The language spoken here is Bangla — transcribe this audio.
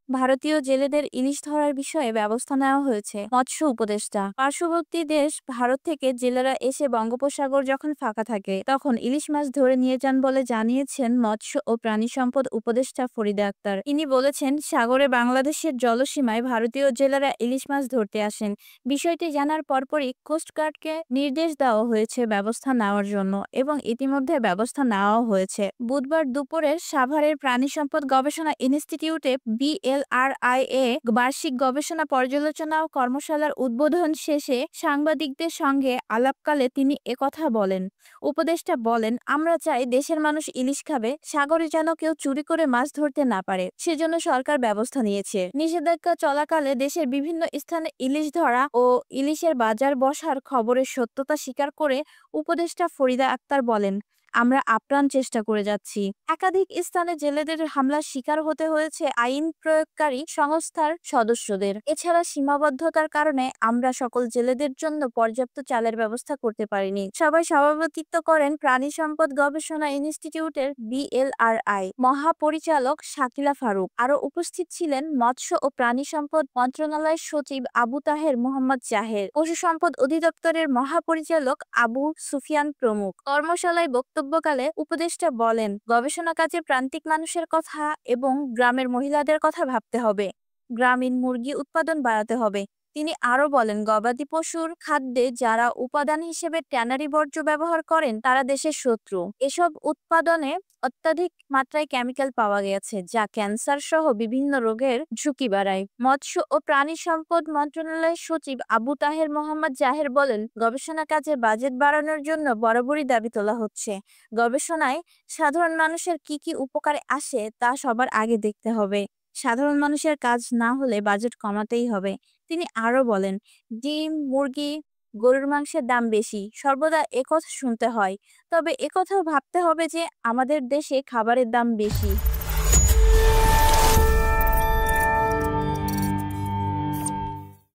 ভারতীয় জেলেদের ইলিশ ধরার বিষয়ে ব্যবস্থা নেওয়া হয়েছে। মৎস্য উপদেষ্টা পার্শ্ববর্তী দেশ ভারত থেকে জেলেরা এসে বঙ্গোপসাগর যখন ফাঁকা থাকে তখন ইলিশ মাছ ধরে নিয়ে যান বলে জানিয়েছেন মৎস্য ও প্রাণী সম্পদ উপদেষ্টা ফরিদা আক্তার। তিনি বলেছেন, সাগরে বাংলাদেশের জলসীমায় ভারতীয় জেলেরা ইলিশ মাছ ধরতে আসেন। বিষয়টি জানার পরপরই কোস্টগার্ডকে নির্দেশ দেওয়া হয়েছে ব্যবস্থা নেওয়ার জন্য এবং ইতিমধ্যে ব্যবস্থা নেওয়া হয়েছে। বুধবার দুপুরে সাভারের প্রাণী সম্পদ গবেষণা ইনস্টিটিউটে বিএলআরআইএ বার্ষিক গবেষণা পর্যালোচনা ও কর্মশালার উদ্বোধন শেষে সাংবাদিকদের সঙ্গে আলাপকালে তিনি একথা বলেন। উপদেষ্টা বলেন, আমরা চাই দেশের মানুষ ইলিশ খাবে, সাগরে যেন কেউ চুরি করে মাছ ধরতে না পারে, সেজন্য সরকার ব্যবস্থা নিয়েছে। নিষেধাজ্ঞা চলাকালে দেশের বিভিন্ন স্থানে ইলিশ ধরা ও ইলিশের বাজার বসার খবরের সত্যতা স্বীকার করে উপদেষ্টা ফরিদা আক্তার বলেন, আমরা আপ্রাণ চেষ্টা করে যাচ্ছি। একাধিক স্থানে জেলেদের হামলার শিকার হতে হয়েছে আইন প্রয়োগকারী সংস্থার সদস্যদের। এছাড়া সীমাবদ্ধতার কারণে আমরা সকল জেলেদের জন্য পর্যাপ্ত চালের ব্যবস্থা করতে পারিনি। সবাই সভাপতিত্ব করেন প্রাণী সম্পদ গবেষণা ইনস্টিটিউটের বিএলআরআই মহাপরিচালক শাকিলা ফারুক। আরও উপস্থিত ছিলেন মৎস্য ও প্রাণী সম্পদ মন্ত্রণালয়ের সচিব আবু তাহের মোহাম্মদ জাহের, পশু সম্পদ অধিদপ্তরের মহাপরিচালক আবু সুফিয়ান প্রমুখ। কর্মশালায় বক্তব্যকালে উপদেষ্টা বলেন, গবেষণা কাজে প্রান্তিক মানুষের কথা এবং গ্রামের মহিলাদের কথা ভাবতে হবে। গ্রামীণ মুরগি উৎপাদন বাড়াতে হবে। তিনি আরও বলেন, গবাদি পশুর খাদ্যে যারা উপাদান হিসেবে ট্যানারি বর্জ্য ব্যবহার করেন তারা দেশের শত্রু। এসব উৎপাদনে অত্যাধিক মাত্রায় কেমিক্যাল পাওয়া গেছে, যা ক্যান্সার সহ বিভিন্ন রোগের ঝুঁকি বাড়ায়। মৎস্য ও প্রাণী সম্পদ মন্ত্রণালয়ের সচিব আবু তাহের মোহাম্মদ জাহের বলেন, গবেষণা কাজে বাজেট বাড়ানোর জন্য বরাবরই দাবি তোলা হচ্ছে। গবেষণায় সাধারণ মানুষের কি কি উপকারে আসে তা সবার আগে দেখতে হবে। সাধারণ মানুষের কাজ না হলে বাজেট কমাতেই হবে। তিনি আরও বলেন, ডিম, মুরগি, গরুর মাংসের দাম বেশি, সর্বদা একথা শুনতে হয়। তবে একথাও ভাবতে হবে যে আমাদের দেশে খাবারের দাম বেশি।